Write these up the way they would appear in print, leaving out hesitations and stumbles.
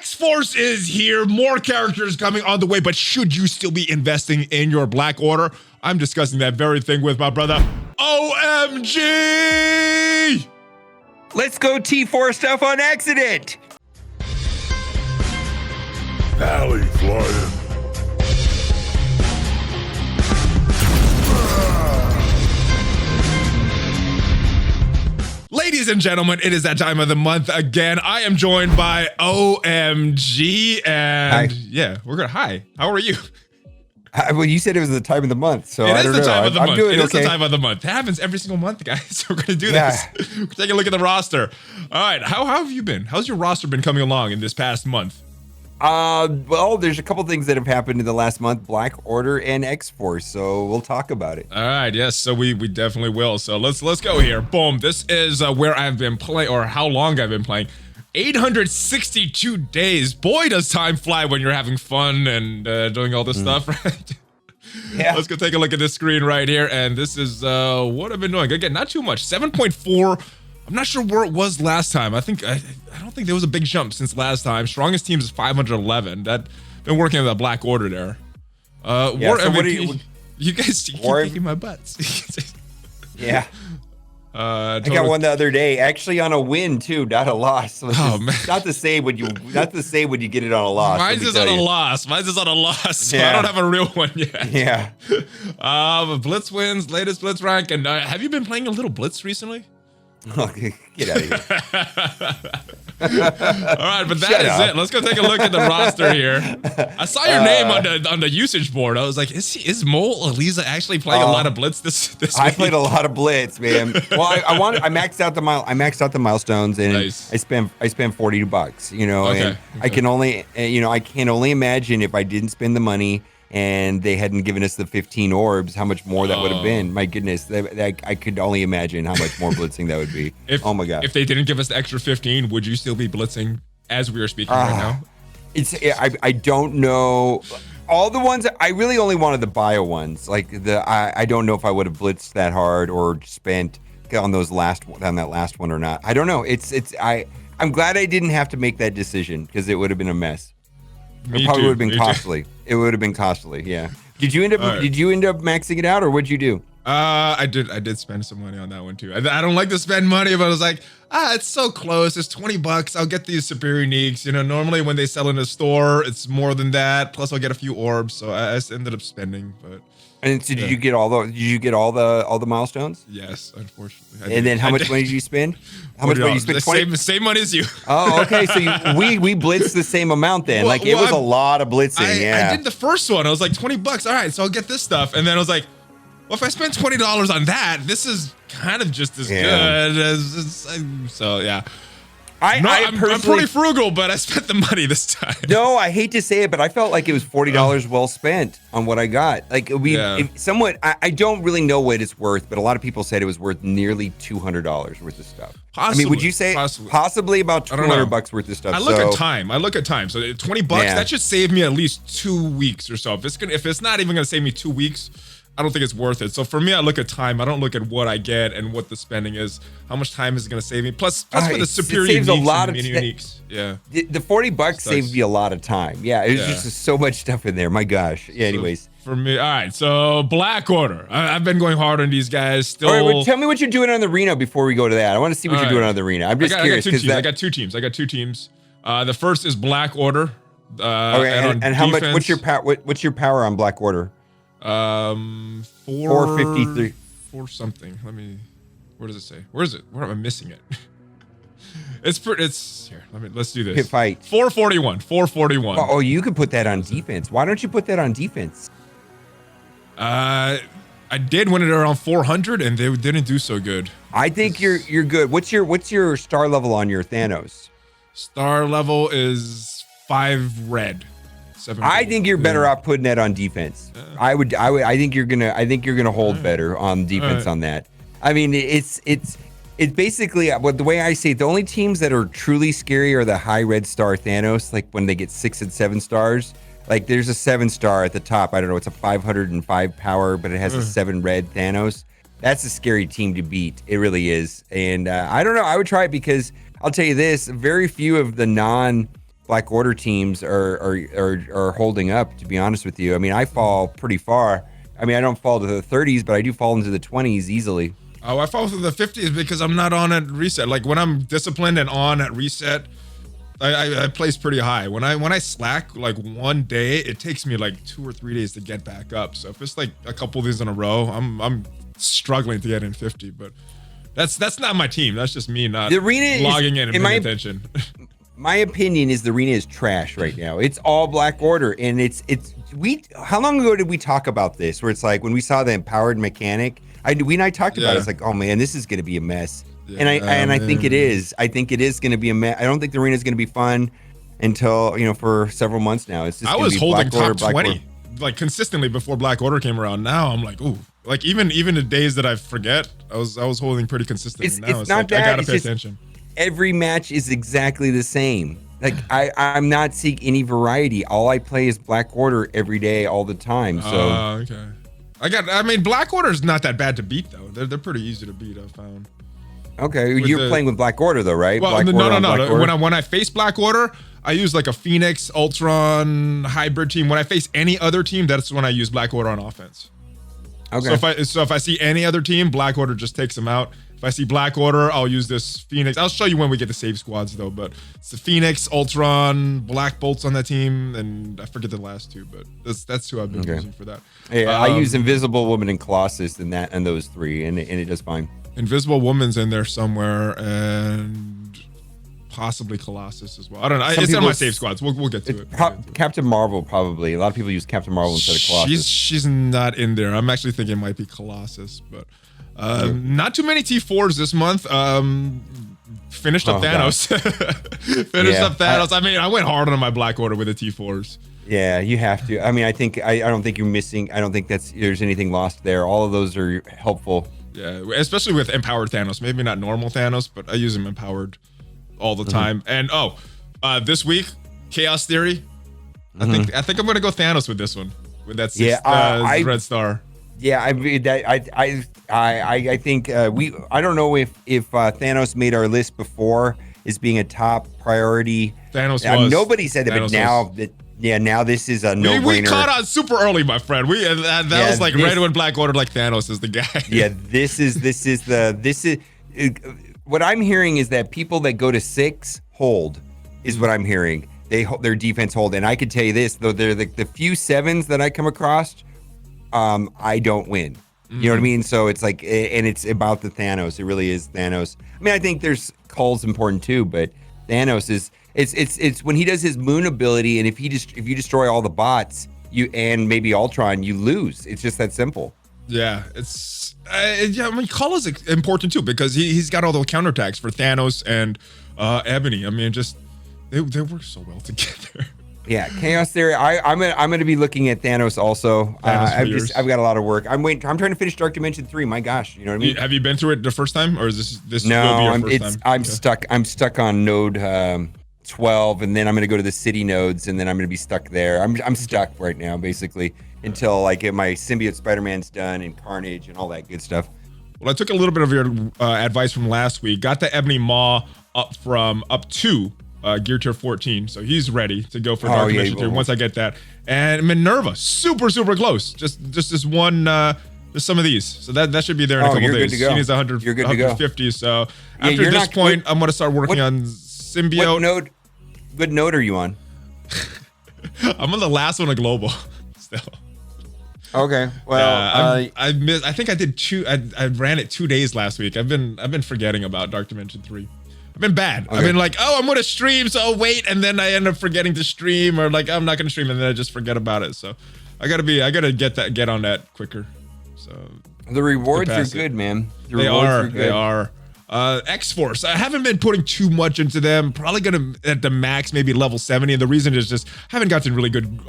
X-Force is here. More characters coming on the way, but should you still be investing in your Black Order? I'm discussing that very thing with my brother, OhEmGee! Let's go T4 stuff on accident. ValleyFlyin. Ladies and gentlemen, it is that time of the month again. I am joined by OhEmGee, and yeah, we're gonna. Hi, how are you? Well, you said it was the time of the month, so I don't know. I'm doing It is okay. the time of the month. It happens every single month, guys. So we're gonna do this. We're taking a look at the roster. All right, how have you been? How's your roster been coming along in this past month? Well, there's a couple things that have happened in the last month, Black Order and X-Force, so we'll talk about it. All right, yes, so we definitely will. So let's go here. Boom. This is where I've been playing, or how long I've been playing. 862 days. Boy, does time fly when you're having fun and doing all this stuff, right? Yeah. Let's go take a look at this screen right here, and this is what I've been doing. Again, not too much. 7.4. I'm not sure where it was last time. I don't think there was a big jump since last time. Strongest team is 511. That been working on that Black Order there. Yeah, War so what MVP, you guys keep kicking my butts. Yeah. I got one the other day, actually on a win too, not a loss. So man. Not the same when you get it on a loss. Mine's is on a loss. Mine's is on a loss. So I don't have a real one yet. Yeah. Blitz wins, latest Blitz rank, and have you been playing a little Blitz recently? Get out of here. All right, but that is it. Let's go take a look at the roster here. I saw your name on the usage board. I was like, is Mole Eliza actually playing a lot of Blitz this week? I played a lot of Blitz, man. Well, I maxed out the milestones, and nice. I spent $40. You know, okay, and I can only imagine if I didn't spend the money and they hadn't given us the 15 orbs, how much more that would have been. My goodness, I could only imagine how much more blitzing that would be. Oh my god! If they didn't give us the extra 15, would you still be blitzing as we are speaking right now? I don't know. All the ones I really only wanted the bio ones. Like I don't know if I would have blitzed that hard or spent on that last one or not. I don't know. I'm glad I didn't have to make that decision because it would have been a mess. It probably would have been costly. It would have been costly. Yeah. Did you end up maxing it out, or what'd you do? I did spend some money on that one too. I don't like to spend money, but I was like, it's so close. It's $20. I'll get these superior uniques. You know, normally when they sell in a store, it's more than that. Plus, I'll get a few orbs. So I ended up spending. But and so did you get all the milestones? Yes, unfortunately. And then how much money did you spend? How much money did you spend? Same money as you. Oh, okay. So we blitzed the same amount then. Well, it was a lot of blitzing. I did the first one. I was like $20. All right, so I'll get this stuff. And then I was like, well, if I spend $20 on that, this is kind of just as good as. So yeah. I'm pretty frugal, but I spent the money this time. No, I hate to say it, but I felt like it was $40 well spent on what I got. Like somewhat, I don't really know what it's worth, but a lot of people said it was worth nearly $200 worth of stuff. Possibly, I mean, would you say possibly about $200 worth of stuff? I look at time. So $20, that should save me at least 2 weeks or so. If it's not even gonna save me 2 weeks, I don't think it's worth it. So for me, I look at time. I don't look at what I get and what the spending is. How much time is it going to save me? Plus for the superior uniques, a lot of uniques. Yeah. The $40 saved me a lot of time. Yeah, it was just so much stuff in there. My gosh. Yeah. Anyways, so for me, all right. So Black Order. I've been going hard on these guys. Still. All right, well, tell me what you're doing on the arena before we go to that. I want to see what you're doing on the arena. I'm just curious because I got two teams. The first is Black Order. Okay, and how much? What's your power on Black Order? 453 4 something. Where does it say? Where is it? Where am I missing it? It's here. Let's do this. Hit fight. 441. Oh, you could put that on defense. Why don't you put that on defense? I did when it around 400 and they didn't do so good. I think you're good. What's your star level on your Thanos? Star level is 5 red. I think you're better off putting that on defense. I think you're gonna hold better on defense on that. I mean, it's basically the way I see it. The only teams that are truly scary are the high red star Thanos. Like when they get 6 and 7 stars. Like there's a 7-star at the top. I don't know. It's a 505 power, but it has a 7 red Thanos. That's a scary team to beat. It really is. And I don't know. I would try it because I'll tell you this: very few of the non Black Order teams are holding up, to be honest with you. I mean, I fall pretty far. I mean, I don't fall to the 30s, but I do fall into the 20s easily. Oh, I fall to the 50s because I'm not on at reset. Like when I'm disciplined and on at reset, I place pretty high. When I slack like one day, it takes me like 2 or 3 days to get back up. So if it's like a couple of these in a row, I'm struggling to get in 50. But that's not my team. That's just me not logging in and paying attention. My opinion is the arena is trash right now. It's all Black Order, and how long ago did we talk about this? Where it's like when we saw the empowered mechanic, we and I talked about it. It's like, oh man, this is gonna be a mess. Yeah, and I think it is. I think it is gonna be a mess. I don't think the arena is gonna be fun until for several months now. It's just I was holding top 20 like consistently before Black Order came around. Now I'm like, ooh, like even the days that I forget, I was holding pretty consistently. Now it's not like, I gotta pay attention. Every match is exactly the same. Like I'm not seeing any variety. All I play is Black Order every day, all the time. So okay. I mean, Black Order is not that bad to beat though. They're pretty easy to beat, I found. Okay, you're playing with Black Order though, right? Well, no. When I face Black Order, I use like a Phoenix, Ultron, hybrid team. When I face any other team, that's when I use Black Order on offense. Okay. So if I see any other team, Black Order just takes them out. If I see Black Order, I'll use this Phoenix. I'll show you when we get the save squads though, but it's the Phoenix, Ultron, Black Bolt's on that team, and I forget the last two, but that's who I've been using for that. Yeah, I use Invisible Woman and Colossus and those three, and it does fine. Invisible Woman's in there somewhere, and possibly Colossus as well. I don't know. It's on my save squads. We'll get to it. Captain Marvel probably. A lot of people use Captain Marvel instead of Colossus. She's not in there. I'm actually thinking it might be Colossus, but not too many T4s this month. Finished up Thanos. Finished up Thanos. I mean, I went hard on my Black Order with the T4s. Yeah, you have to. I mean, I don't think you're missing. I don't think there's anything lost there. All of those are helpful. Yeah, especially with empowered Thanos. Maybe not normal Thanos, but I use him empowered all the time. And this week, Chaos Theory. I think I'm gonna go Thanos with this one. With that red star. Yeah, I think I don't know if Thanos made our list before as being a top priority. Thanos was. Nobody said that, but now this is a no-brainer. We caught on super early, my friend. That was like right when Black Order like Thanos is the guy. Yeah, this is what I'm hearing is that people that go to 6 hold is what I'm hearing. Their defense hold, and I could tell you this though, they're the few 7s that I come across, I don't win. You know what I mean? So it's like, and it's about the Thanos. It really is Thanos. I mean, I think there's Cull's important too, but Thanos is. It's when he does his moon ability, and if you destroy all the bots, and maybe Ultron, you lose. It's just that simple. Yeah, I mean, Cull is important too because he's got all the counterattacks for Thanos and Ebony. I mean, just they work so well together. Yeah, Chaos Theory. I'm gonna be looking at Thanos also. I've got a lot of work. I'm trying to finish Dark Dimension 3. My gosh, you know what I mean? Have you been through it the first time, or is this? No, will be your first time? I'm stuck on node 12, and then I'm gonna go to the city nodes, and then I'm gonna be stuck there. I'm stuck right now, basically, until like my symbiote Spider-Man's done and Carnage and all that good stuff. Well, I took a little bit of your advice from last week. Got the Ebony Maw up to gear tier 14, so he's ready to go for Dark Dimension 3 once I get that. And Minerva, super close. Just this one. Just some of these, so that should be there in a couple days. Good to go. She needs 100. You're good 150. To go. So after this point, I'm gonna start working on symbiote. What node are you on? I'm on the last one of global still. Okay. Well, I think I did 2. I ran it 2 days last week. I've been forgetting about Dark Dimension 3. I've been bad. Okay. I've been like, I'm gonna stream, so I'll wait, and then I end up forgetting to stream, or like I'm not gonna stream, and then I just forget about it. So I gotta get on that quicker. So the rewards are good, man. They are. X-Force, I haven't been putting too much into them. Probably gonna at the max maybe level 70, and the reason is just haven't gotten really good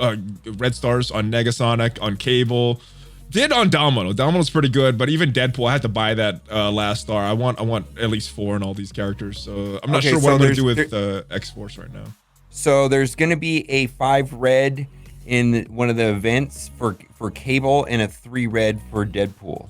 red stars on Negasonic, on Cable. Did on Domino. Domino's pretty good, but even Deadpool, I had to buy that last star. I want at least 4 in all these characters, so I'm not sure what I'm gonna do with X-Force right now. So there's gonna be a 5 red in one of the events for Cable and a 3 red for Deadpool.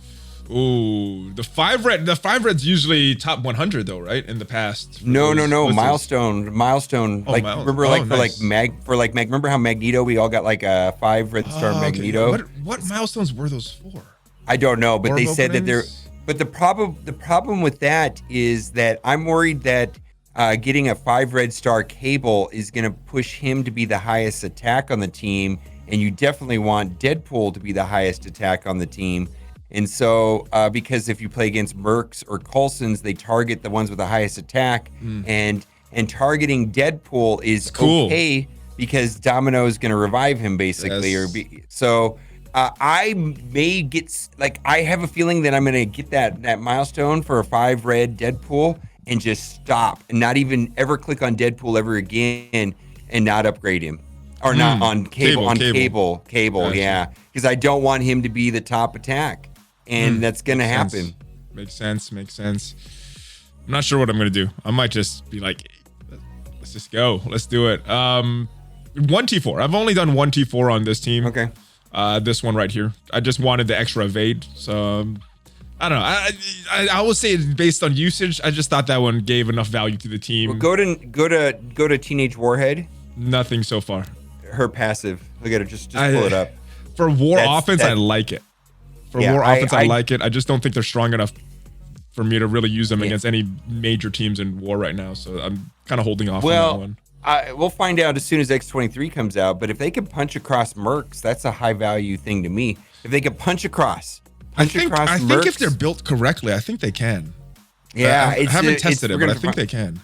Ooh, the 5 red. The 5 red's usually top 100 though, right? In the past. No. Milestone. Oh, Like remember, nice. Remember how Magneto? We all got like a 5 red star Magneto. What milestones were those for? I don't know, but Orb they said that they're. openings? But the problem with that is that I'm worried that getting a 5 red star Cable is going to push him to be the highest attack on the team, and you definitely want Deadpool to be the highest attack on the team. And so, because if you play against Mercs or Coulsons, they target the ones with the highest attack, and targeting Deadpool is cool. okay because Domino is going to revive him basically, Yes. I may get I have a feeling that I'm going to get that milestone for a 5 red Deadpool and just stop and not even ever click on Deadpool ever again and not upgrade him. Or not on Cable. Gotcha. Yeah, because I don't want him to be the top attack. And that's going to happen. Makes sense. I'm not sure what I'm going to do. I might just be like, let's just go. Let's do it. 1 T4. I've only done 1 T4 on this team. Okay. This one right here. I just wanted the extra evade. So, I don't know. I will say based on usage, I just thought that one gave enough value to the team. Well, go to Teenage Warhead. Nothing so far. Her passive. Look at it. Just pull it up. For war offense, I like it. I like it. I just don't think they're strong enough for me to really use them against any major teams in war right now. So I'm kind of holding off on that one. We'll find out as soon as X-23 comes out. But if they can punch across Mercs, that's a high value thing to me. If they can punch across Mercs, I think if they're built correctly, I think they can. Yeah, I haven't tested it, but I think they can.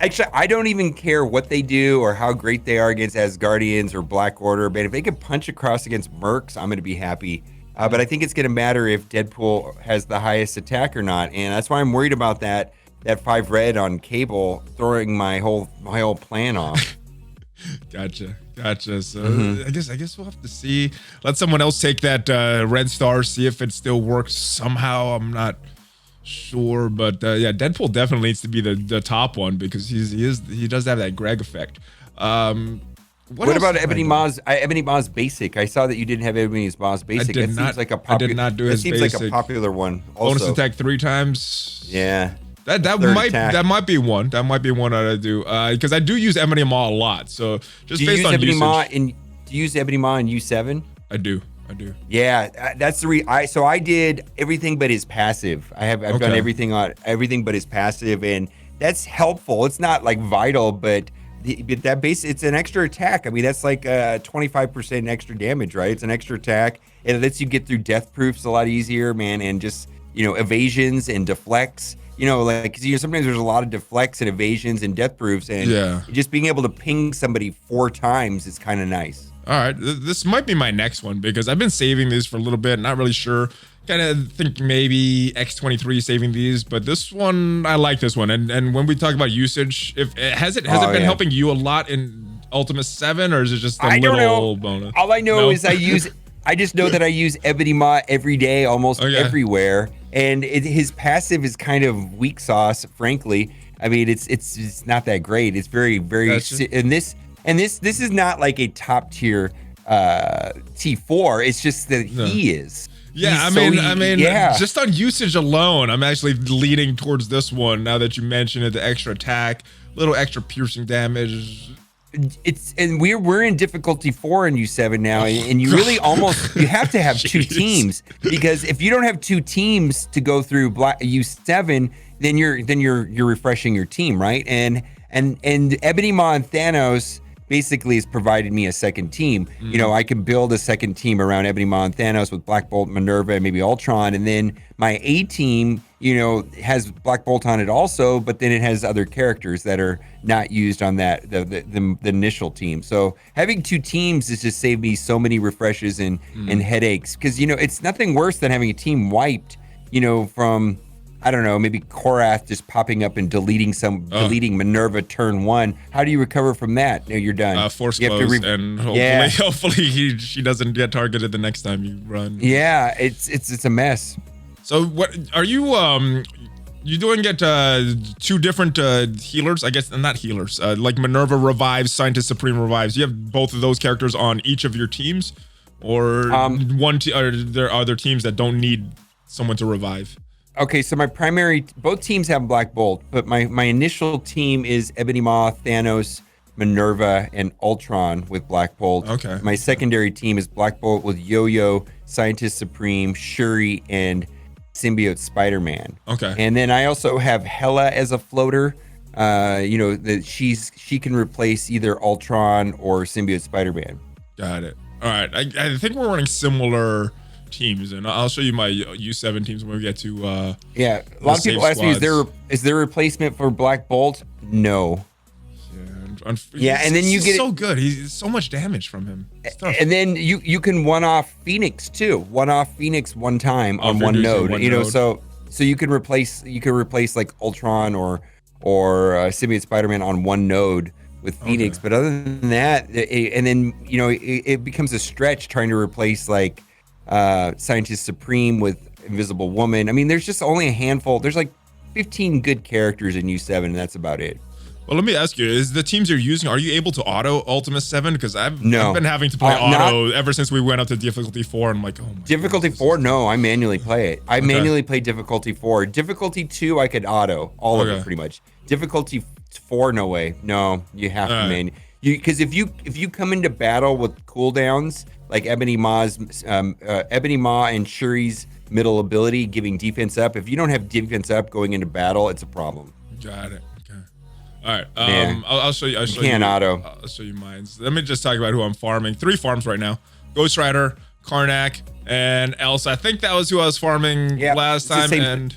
Actually, I don't even care what they do or how great they are against Asgardians or Black Order. But if they can punch across against Mercs, I'm going to be happy. But I think it's going to matter if Deadpool has the highest attack or not, and that's why I'm worried about that 5 red on Cable throwing my whole plan off. Gotcha. So I guess we'll have to see. Let someone else take that red star, see if it still works somehow. I'm not sure, but Deadpool definitely needs to be the top one because he does have that Greg effect. What about Ebony Maw's basic? I saw that you didn't have Ebony Maw's basic. I did not do his basic. That seems like a popular one. Also. Bonus attack 3 times. Yeah. That might be one. That might be one that I do because I do use Ebony Maw a lot. So just based on usage. Do you use Ebony Maw in U7? I do. Yeah, that's the so I did everything but his passive. I've done everything but his passive, and that's helpful. It's not like vital, but it's an extra attack. I mean, that's like 25% extra damage, right? It's an extra attack. It lets you get through death proofs a lot easier, man, and just evasions and deflects. Sometimes there's a lot of deflects and evasions and death proofs, and just being able to ping somebody 4 times is kind of nice. All right, this might be my next one because I've been saving these for a little bit. Not really sure. Kind of think maybe X-23 saving these, but this one, I like this one. And when we talk about usage, has it been helping you a lot in Ultimate 7, or is it just a little bonus? All I know is I just know that I use Ebony Maw every day, almost everywhere. And his passive is kind of weak sauce, frankly. I mean, it's not that great. It's very, very, and this is not like a top tier T4. It's just that he is. Yeah, I mean, just on usage alone, I'm actually leaning towards this one now that you mentioned it. The extra attack, little extra piercing damage. We're in difficulty 4 in U7 now, and you really you have to have 2 teams, because if you don't have 2 teams to go through U7, then you're refreshing your team, right? And Ebony Maw and Thanos basically has provided me a second team. I can build a second team around Ebony Maw and Thanos with Black Bolt, Minerva, and maybe Ultron, and then my A team, has Black Bolt on it also, but then it has other characters that are not used on that the initial team. So having 2 teams has just saved me so many refreshes and headaches, because it's nothing worse than having a team wiped, from, I don't know, maybe Korath just popping up and deleting Minerva turn 1. How do you recover from that? No, you're done. Force close, and hopefully she doesn't get targeted the next time you run. Yeah, it's a mess. So what are you you doing it 2 different healers? I guess not healers. Like Minerva revives, Scientist Supreme revives. You have both of those characters on each of your teams, or are there teams that don't need someone to revive. Okay, so both teams have Black Bolt, but my initial team is Ebony Maw, Thanos, Minerva, and Ultron with Black Bolt. Okay. My secondary team is Black Bolt with Yo-Yo, Scientist Supreme, Shuri, and Symbiote Spider-Man. Okay. And then I also have Hela as a floater. That she can replace either Ultron or Symbiote Spider-Man. Got it. All right. I think we're running similar teams, and I'll show you my U7 teams when we get to a lot of people ask me, is there a replacement for Black Bolt? No. And then you get so good. He's so much damage from him. And then you can one-off Phoenix too. One-off Phoenix one time on one node. So you can replace like Ultron or Symbiote Spider-Man on one node with Phoenix. Okay. But other than that, it becomes a stretch trying to replace like Scientist Supreme with Invisible Woman. I mean, there's just only a handful. There's like 15 good characters in U7, and that's about it. Well, let me ask you: is the teams you're using, are you able to auto Ultimate 7? Because I've been having to play auto ever since we went up to difficulty 4. I'm like, oh my. Difficulty 4? No, I manually play it. I manually play difficulty 4. Difficulty 2, I could auto all of it pretty much. Difficulty 4, no way. No, you have to manually. Because if you come into battle with cooldowns like Ebony Maw and Shuri's middle ability giving defense up, if you don't have defense up going into battle, it's a problem. Got it. All right, I'll show you. I'll show you mine. Let me just talk about who I'm farming. 3 farms right now: Ghost Rider, Karnak, and Elsa. I think that was who I was farming last time, and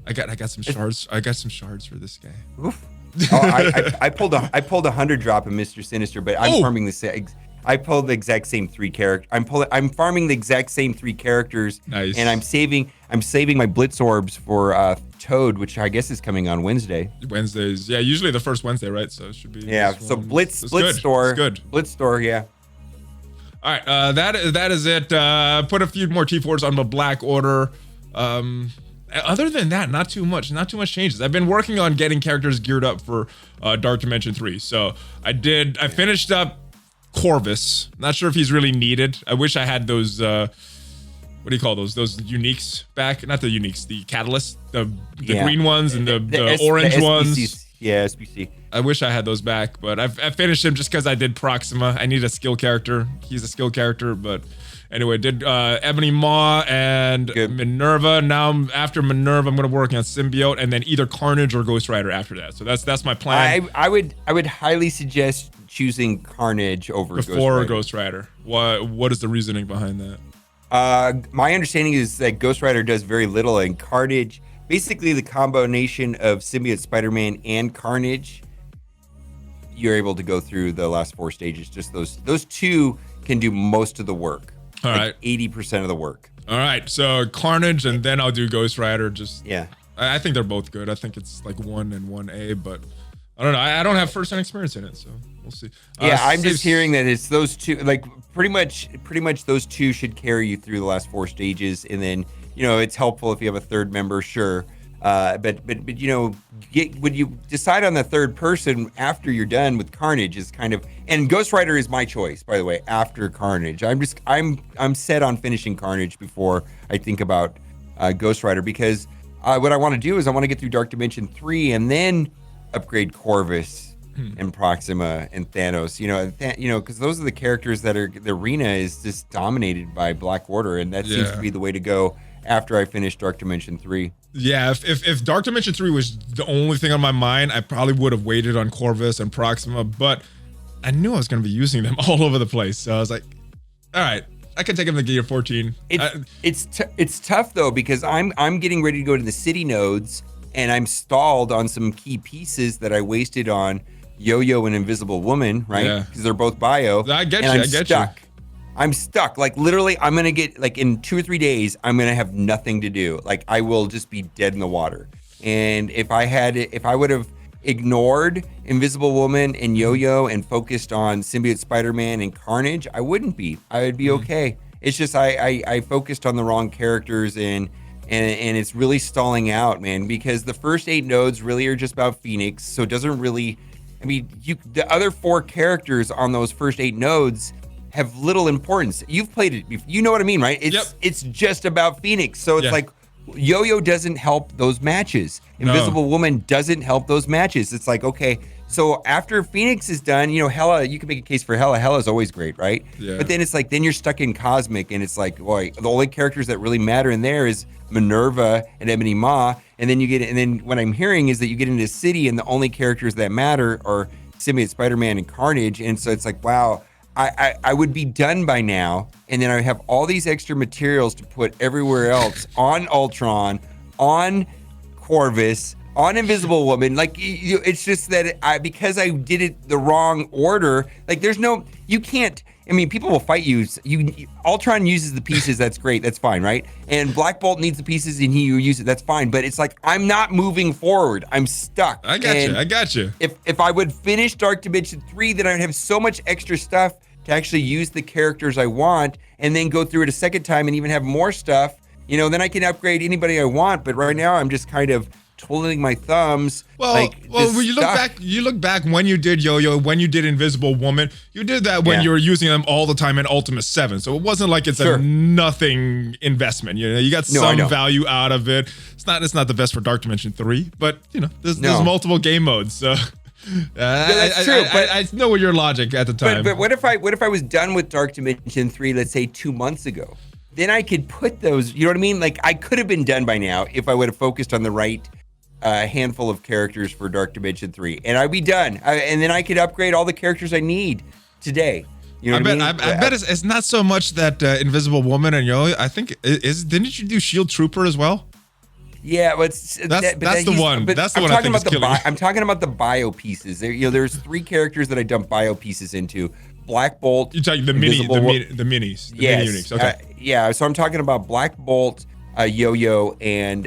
I got some shards. I got some shards for this guy. Oof. I pulled a 100 drop of Mr. Sinister, but I'm farming the. I pulled the exact same 3 characters. I'm farming the exact same 3 characters. Nice. And I'm saving my Blitz orbs for Toad, which I guess is coming on Wednesday. Wednesdays, yeah, usually the first Wednesday, right? So it should be. Yeah. So Blitz store. It's good. Blitz store, yeah. All right, that is it. Put a few more T4s on the Black Order. Other than that, not too much changes. I've been working on getting characters geared up for Dark Dimension 3. So I finished up Corvus. Not sure if he's really needed. I wish I had those what do you call those uniques back? Not the uniques, the catalysts, the green ones and the orange ones. Yeah, SBC. I wish I had those back, but I finished him just because I did Proxima. I need a skill character. He's a skill character, but anyway, did Ebony Maw and Minerva. Now after Minerva, I'm gonna work on Symbiote and then either Carnage or Ghost Rider after that. So that's my plan. I would highly suggest choosing Carnage over Ghost Rider. What is the reasoning behind that? My understanding is that Ghost Rider does very little, and Carnage, basically the combination of Symbiote Spider-Man and Carnage, you're able to go through the last 4 stages. Just those 2 can do most of the work. All right, 80% of the work. All right, so Carnage, and then I'll do Ghost Rider. Yeah. I think they're both good. I think it's like 1 and 1A, but I don't know. I don't have first-hand experience in it, so we'll see. Yeah, I'm just hearing that it's those 2. Like pretty much those 2 should carry you through the last 4 stages, and then it's helpful if you have a third member, sure. But when you decide on the third person after you're done with Carnage is kind of, and Ghost Rider is my choice, by the way, after Carnage. I'm set on finishing Carnage before I think about Ghost Rider, because what I want to do is I want to get through Dark Dimension 3 and then upgrade Corvus and Proxima and Thanos, because those are the characters that are, the arena is just dominated by Black Order, and that seems to be the way to go after I finish Dark Dimension 3. Yeah, if Dark Dimension 3 was the only thing on my mind, I probably would have waited on Corvus and Proxima, but I knew I was going to be using them all over the place. So I was like, all right, I can take them to Gear 14. It's tough though, because I'm getting ready to go to the city nodes, and I'm stalled on some key pieces that I wasted on Yo-Yo and Invisible Woman, right? Because they're both bio. I get you. I'm stuck. Like literally, I'm gonna get, like, in 2 or 3 days, I'm gonna have nothing to do. Like I will just be dead in the water. And if I would have ignored Invisible Woman and Yo-Yo and focused on Symbiote Spider-Man and Carnage, I wouldn't be. I would be okay. It's just I focused on the wrong characters, and it's really stalling out, man. Because the first 8 nodes really are just about Phoenix, so it doesn't really. I mean, the other 4 characters on those first 8 nodes have little importance. You've played it, you know what I mean, right? It's just about Phoenix. So it's like, Yo-Yo doesn't help those matches. Invisible Woman doesn't help those matches. It's like, okay, so after Phoenix is done, you know, Hela, you can make a case for Hela. Hela's always great, right? Yeah. But then it's like, then you're stuck in Cosmic, and it's like, boy, the only characters that really matter in there is Minerva and Ebony Maw. And then what I'm hearing is that you get into City, and the only characters that matter are Symbiote Spider-Man and Carnage. And so it's like, wow, I would be done by now, and then I have all these extra materials to put everywhere else on Ultron, on Corvus, on Invisible Woman. Like, it's just that because I did it the wrong order. Like, you can't. I mean, people will fight you. Ultron uses the pieces. That's great. That's fine, right? And Black Bolt needs the pieces, and he uses it. That's fine. But it's like, I'm not moving forward. I'm stuck. I got you. If I would finish Dark Dimension 3, then I'd have so much extra stuff to actually use the characters I want, and then go through it a second time and even have more stuff. You know, then I can upgrade anybody I want. But right now, I'm just kind of twiddling my thumbs. When you look back when you did Yo-Yo, when you did Invisible Woman, you did that when you were using them all the time in Ultimate 7. So it wasn't like it's a nothing investment. You know, you got some value out of it. It's not the best for Dark Dimension 3, but you know, there's multiple game modes. So that's true. But I know your logic at the time. But what if I was done with Dark Dimension 3, let's say 2 months ago? Then I could put those, you know what I mean? Like, I could have been done by now if I would have focused on the right handful of characters for Dark Dimension 3, and I'd be done. And then I could upgrade all the characters I need today. You know I bet it's not so much that Invisible Woman and Yo. I think didn't you do Shield Trooper as well? Yeah, but that's the one. That's the one I think is killing. I'm talking about the bio pieces. There's 3 characters that I dump bio pieces into. Black Bolt. You're talking the minis. The mini units. Okay. So I'm talking about Black Bolt, Yo-Yo, and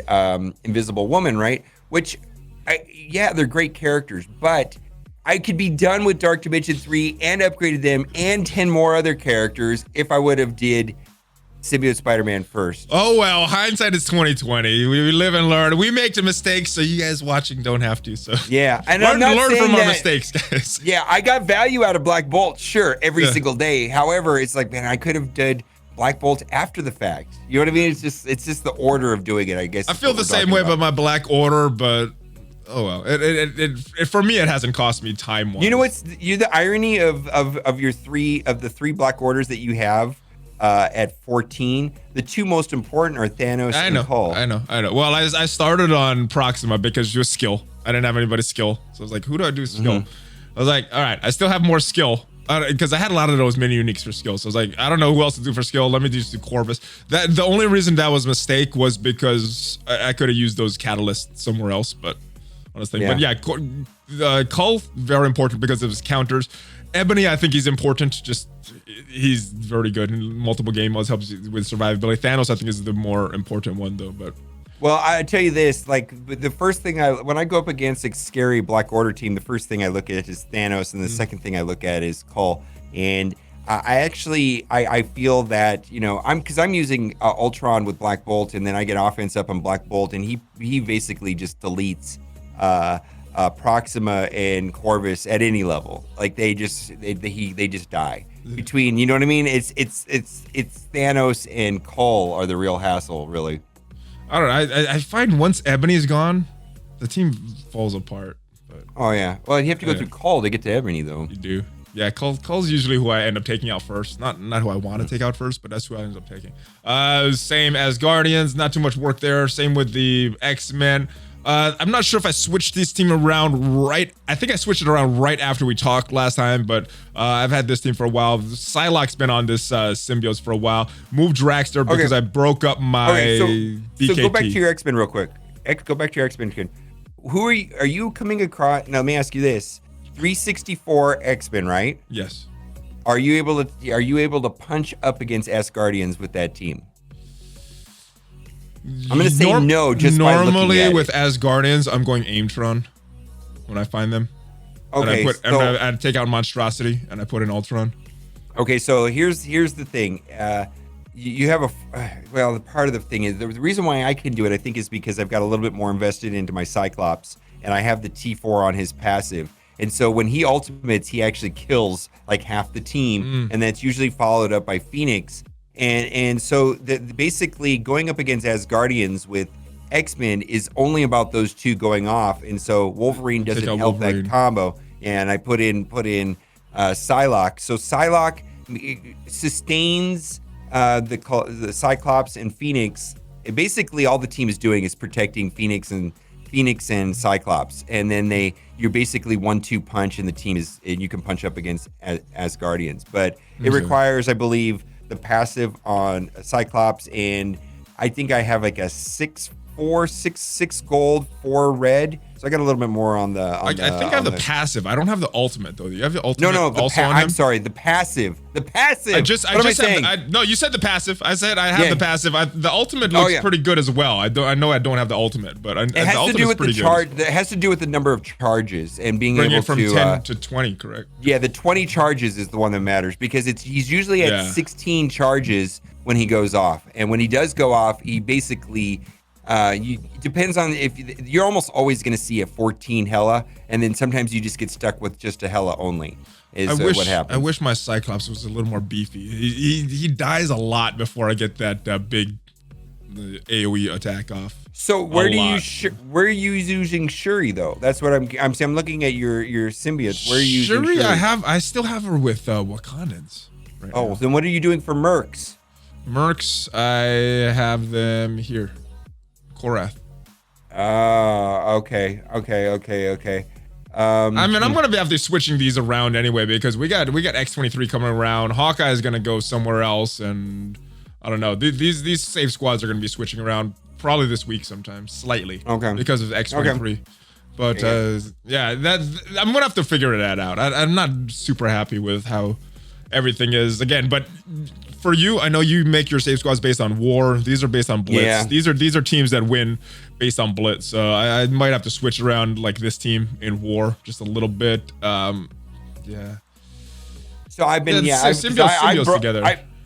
Invisible Woman, right? Which, they're great characters, but I could be done with Dark Dimension 3 and upgraded them and 10 more other characters if I would have did Symbiote Spider-Man first. Oh, well, hindsight is 2020. We live and learn. We make the mistakes, so you guys watching don't have to. So yeah, and learn from our mistakes, guys. Yeah, I got value out of Black Bolt, sure, every single day. However, it's like, man, I could have did Black Bolt after the fact. You know what I mean? It's just the order of doing it, I guess. I feel the same way about my Black Order, but oh well. It for me, it hasn't cost me time. You know what's the irony of the 3 Black Orders that you have at 14? The 2 most important are Thanos and Hull. I know. Well, I started on Proxima because she was skill. I didn't have anybody's skill, so I was like, who do I do skill? I was like, all right, I still have more skill. Because I had a lot of those mini uniques for skill. So I was like, I don't know who else to do for skill. Let me just do Corvus. The only reason that was a mistake was because I could have used those catalysts somewhere else. But honestly, Cull, very important because of his counters. Ebony, I think he's important. He's very good in multiple game modes, helps you with survivability. Thanos, I think, is the more important one though. But well, I tell you this, like the first thing when I go up against a scary Black Order team, the first thing I look at is Thanos, and the second thing I look at is Cull. And I feel that, you know, I'm using Ultron with Black Bolt, and then I get offense up on Black Bolt, and he basically just deletes Proxima and Corvus at any level. Like they just die. Between, you know what I mean? It's Thanos and Cull are the real hassle, really. I don't know. I find once Ebony's gone, the team falls apart. But, oh yeah. Well, you have to go through Cull to get to Ebony, though. You do. Yeah, Cull's usually who I end up taking out first. Not who I want to take out first, but that's who I end up taking. Same as Guardians. Not too much work there. Same with the X-Men. I'm not sure if I switched this team around right. I think I switched it around right after we talked last time, but I've had this team for a while. Psylocke's been on this symbiote for a while. Moved Dragster because I broke up my BKT. So go back to your X-Men real quick. Go back to your X-Men. Who are you? Are you coming across? Now let me ask you this: 364 X-Men, right? Yes. Are you able to punch up against Asgardians with that team? I'm gonna say no. Just normally with Asgardians, I'm going Aimtron when I find them. Okay, and I take out Monstrosity and I put in Ultron. Okay, so here's the thing. You have the part of the thing is the reason why I can do it, I think, is because I've got a little bit more invested into my Cyclops, and I have the T4 on his passive. And so when he ultimates, he actually kills like half the team, and that's usually followed up by Phoenix. And so basically going up against Asgardians with X-Men is only about those two going off, and so Wolverine doesn't help that combo. And I put in Psylocke. So Psylocke sustains the Cyclops and Phoenix. Basically, all the team is doing is protecting Phoenix and Cyclops, and then you're basically 1-2 punch, and the team is, and you can punch up against Asgardians. But it requires, I believe, the passive on Cyclops, and I think I have like a 6 gold, 4 red. So I got a little bit more on the. I think I have the passive. I don't have the ultimate though. You have the ultimate. No, also on him? I'm sorry, the passive. The passive. I just said. No, you said the passive. I said I have the passive. The ultimate looks pretty good as well. I know I don't have the ultimate, but it has to do with the charge. It has to do with the number of charges and being Bring able it from to 10 to 20. Correct. Yeah, the 20 charges is the one that matters because he's usually at 16 charges when he goes off, and when he does go off, he basically. It depends on if you're almost always going to see a 14 Hela, and then sometimes you just get stuck with just a Hela only. What happens. I wish my Cyclops was a little more beefy. He dies a lot before I get that big AOE attack off. So where are you using Shuri though? That's what I'm looking at your symbiotes. Where are you using Shuri? I still have her with Wakandans. Right now. Then what are you doing for Mercs? Mercs, I have them here. Korath. Okay. I mean, I'm gonna have to switching these around anyway because we got X-23 coming around. Hawkeye is gonna go somewhere else, and I don't know. These save squads are gonna be switching around probably this week sometime, slightly. Okay. Because of X-23. Okay. But I'm gonna have to figure that out. I'm not super happy with how everything is again, but. For you, I know you make your save squads based on war. These are based on Blitz. Yeah. These are teams that win based on Blitz. So I might have to switch around like this team in war just a little bit. Yeah. So I've been symbiotes together.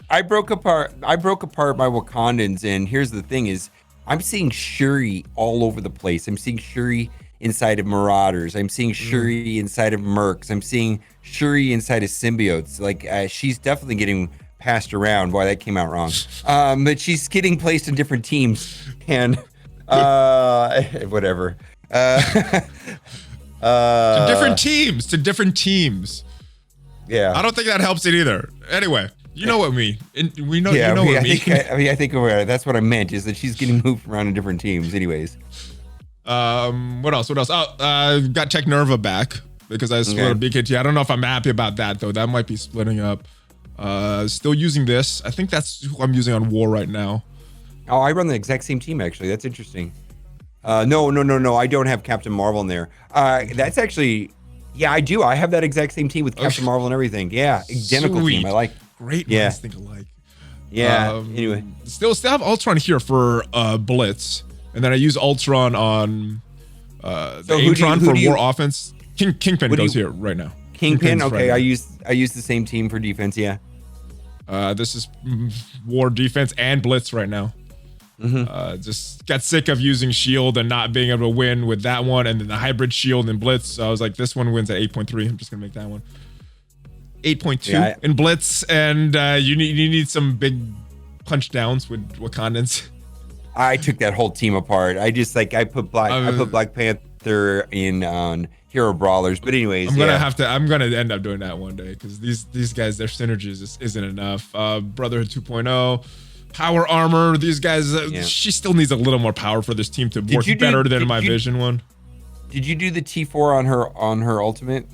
I broke apart my Wakandans, and here's the thing: is I'm seeing Shuri all over the place. I'm seeing Shuri inside of Marauders. I'm seeing Shuri inside of Mercs. I'm seeing Shuri inside of symbiotes. Like she's definitely getting passed around. Boy, that came out wrong. But she's getting placed in different teams, and whatever. To different teams. Yeah. I don't think that helps it either. Anyway, you know what I mean. We know. Yeah, you know what I mean. I think that's what I meant is that she's getting moved around in different teams. Anyways. What else? Oh, got Technerva back because I split a BKT. I don't know if I'm happy about that though. That might be splitting up. Still using this. I think that's who I'm using on war right now. Oh, I run the exact same team actually. That's interesting. No. I don't have Captain Marvel in there. That's actually, I do. I have that exact same team with Captain Marvel and everything. Yeah, identical team. I like. Great minds think alike. Yeah. Anyway, still have Ultron here for Blitz, and then I use Ultron on Ultron for war offense. Kingpin goes here right now. Kingpin. Okay, I use the same team for defense. Yeah. This is war defense and Blitz right now. Just got sick of using shield and not being able to win with that one, and then the hybrid shield and Blitz. So I was like, this one wins at 8.3. I'm just gonna make that one 8.2 in Blitz, and you need some big punch downs with Wakandans. I took that whole team apart. I put Black Panther in on Hero Brawlers, but anyways, I'm gonna end up doing that one day because these guys, their synergies just isn't enough. Brotherhood 2.0, power armor. These guys, she still needs a little more power for this team to work better than my Vision one. Did you do the T4 on her ultimate?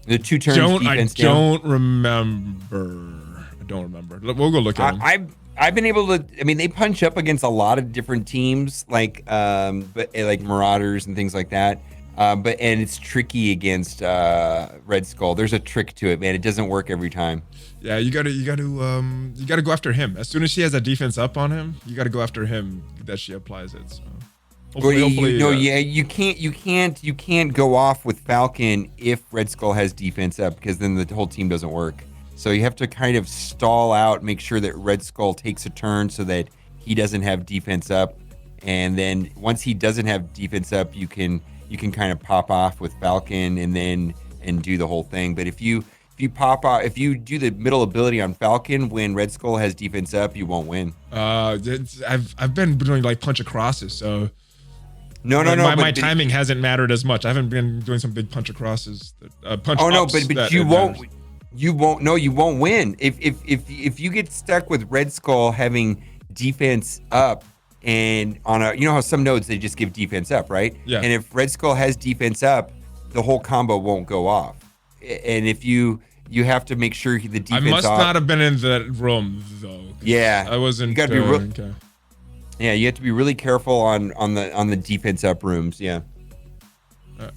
The 2 turns defense down? I don't remember. We'll go look at them. I've been able to. I mean, they punch up against a lot of different teams, like Marauders and things like that. And it's tricky against Red Skull. There's a trick to it, man. It doesn't work every time. Yeah, you gotta go after him. As soon as she has a defense up on him, you gotta go after him that she applies it. So you can't go off with Falcon if Red Skull has defense up because then the whole team doesn't work. So you have to kind of stall out, make sure that Red Skull takes a turn so that he doesn't have defense up, and then once he doesn't have defense up, you can kind of pop off with Falcon and do the whole thing. But if you if you pop out, if you do the middle ability on Falcon when Red Skull has defense up, you won't win. I've been doing like punch acrosses, so no. My timing hasn't mattered as much. I haven't been doing some big punch acrosses. Punch. Oh no, but you won't. You won't. No, you won't win if you get stuck with Red Skull having defense up and on a, you know how some nodes they just give defense up, right? Yeah. And if Red Skull has defense up, the whole combo won't go off. And if you have to make sure the defense. I must not have been in that room though. Yeah, I wasn't. You got to be okay. Yeah, you have to be really careful on the defense up rooms. Yeah.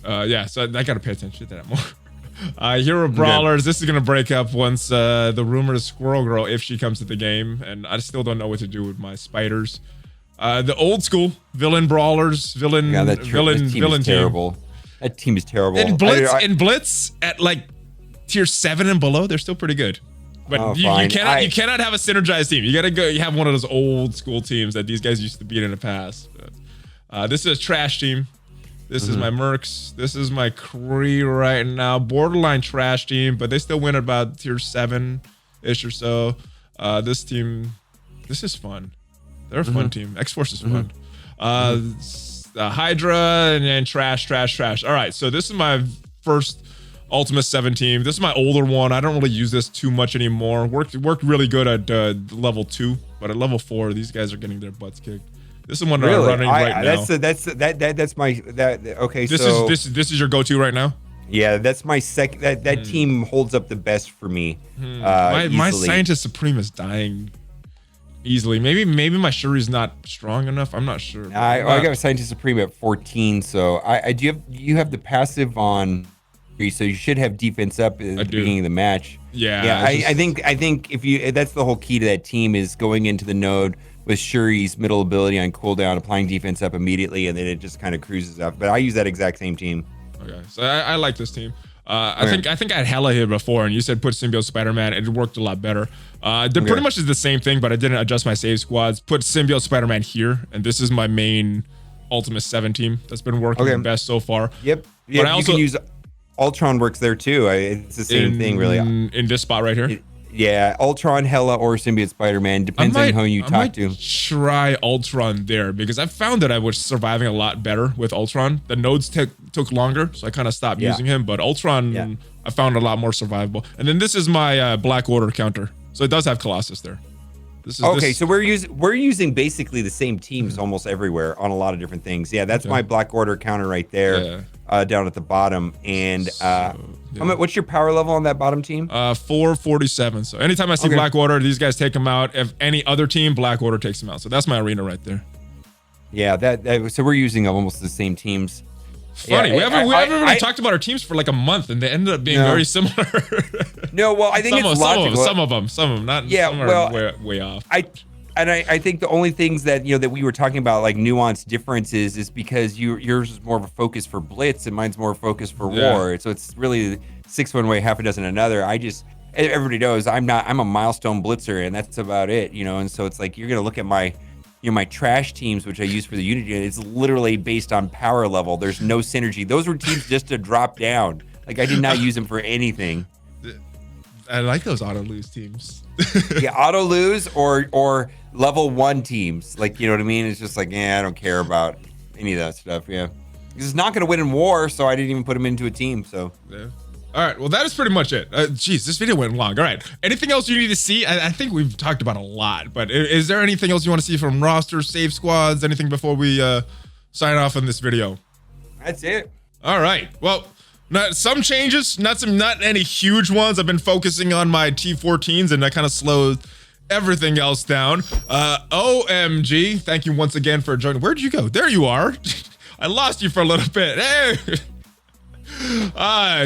Yeah. So I got to pay attention to that more. Hero Brawlers, this is going to break up once the rumored Squirrel Girl, if she comes to the game, and I still don't know what to do with my spiders. The old school Villain Brawlers, Villain team. Terrible. That team is terrible. In Blitz at like tier 7 and below, they're still pretty good. But you cannot have a synergized team. You got to go. You have one of those old school teams that these guys used to beat in the past. This is a trash team. This is my Mercs. This is my Kree right now. Borderline trash team, but they still win about tier 7-ish or so. This team, this is fun. They're a fun team. X-Force is fun. Hydra and trash. All right, so this is my first Ultimate 7 team. This is my older one. I don't really use this too much anymore. Worked really good at level 2, but at level 4, these guys are getting their butts kicked. This is one that I'm running right now. That's my okay. This is your go-to right now. Yeah, that's my second. That team holds up the best for me. My Scientist Supreme is dying easily. Maybe my Shuri's not strong enough. I'm not sure. I got Scientist Supreme at 14, so you have the passive on, so you should have defense up at the beginning of the match. Yeah. I think if that's the whole key to that team is going into the node with Shuri's middle ability on cooldown, applying defense up immediately, and then it just kind of cruises up. But I use that exact same team. Okay, so I like this team. I think I had Hella here before, and you said put Symbiote Spider-Man, and it worked a lot better. Pretty much is the same thing, but I didn't adjust my save squads. Put Symbiote Spider-Man here, and this is my main Ultimate 7 team that's been working the best so far. Yep. But I also, you can use Ultron works there too. It's the same thing, really. In this spot right here. Yeah, Ultron, Hella, or Symbiote Spider-Man, depends on who you talk to. Try Ultron there, because I found that I was surviving a lot better with Ultron. The nodes took longer, so I kind of stopped using him, but Ultron I found a lot more survivable. And then this is my Black Order counter, so it does have Colossus there. So we're using basically the same teams almost everywhere on a lot of different things. Yeah, that's my Black Order counter right there, down at the bottom. And what's your power level on that bottom team? 447. So anytime I see Black Order, these guys take them out. If any other team, Black Order takes them out. So that's my arena right there. Yeah, so we're using almost the same teams. Funny, we haven't really talked about our teams for like a month, and they ended up being very similar. No, well, I think it's logical. Some of them, not. Yeah, some are way off. I think the only things that that we were talking about, like nuanced differences, is because yours is more of a focus for Blitz and mine's more focus for War. So it's really 6 one way, half a dozen another. Everybody knows I'm a milestone blitzer, and that's about it. And so it's like you're gonna look at my my trash teams, which I use for the Unity, it's literally based on power level. There's no synergy. Those were teams just to drop down. Like I did not use them for anything. I like those auto lose teams. Yeah, auto lose or level 1 teams. Like, you know what I mean? It's just like, I don't care about any of that stuff. Yeah, because it's not going to win in war, so I didn't even put them into a team. So yeah. All right, well, that is pretty much it. Geez, this video went long. All right, anything else you need to see? I think we've talked about a lot, but is there anything else you want to see from roster, save squads, anything before we sign off on this video? That's it. All right, well, some changes, not any huge ones. I've been focusing on my T14s, and I kind of slowed everything else down. OhEmGee, thank you once again for joining. Where'd you go? There you are. I lost you for a little bit. Hey.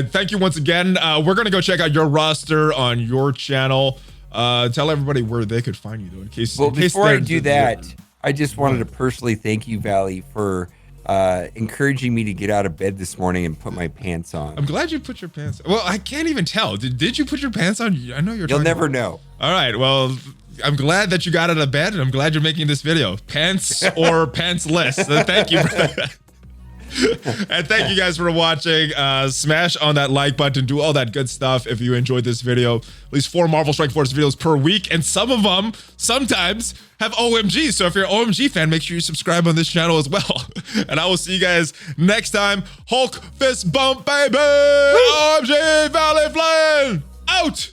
Thank you once again. We're gonna go check out your roster on your channel. Tell everybody where they could find you though, in case. Well, before I do that, I just wanted to personally thank you, Valley, for encouraging me to get out of bed this morning and put my pants on. I'm glad you put your pants on. Well, I can't even tell. Did you put your pants on? I know you'll never know. All right. Well, I'm glad that you got out of bed, and I'm glad you're making this video. Pants or pantsless. So thank you for that. And thank you guys for watching. Smash on that like button, do all that good stuff if you enjoyed this video. At least 4 Marvel Strike Force videos per week, and some of them sometimes have OMG. So if you're an OMG fan, make sure you subscribe on this channel as well. And I will see you guys next time. Hulk fist bump, baby! OMG ValleyFlyin! Out!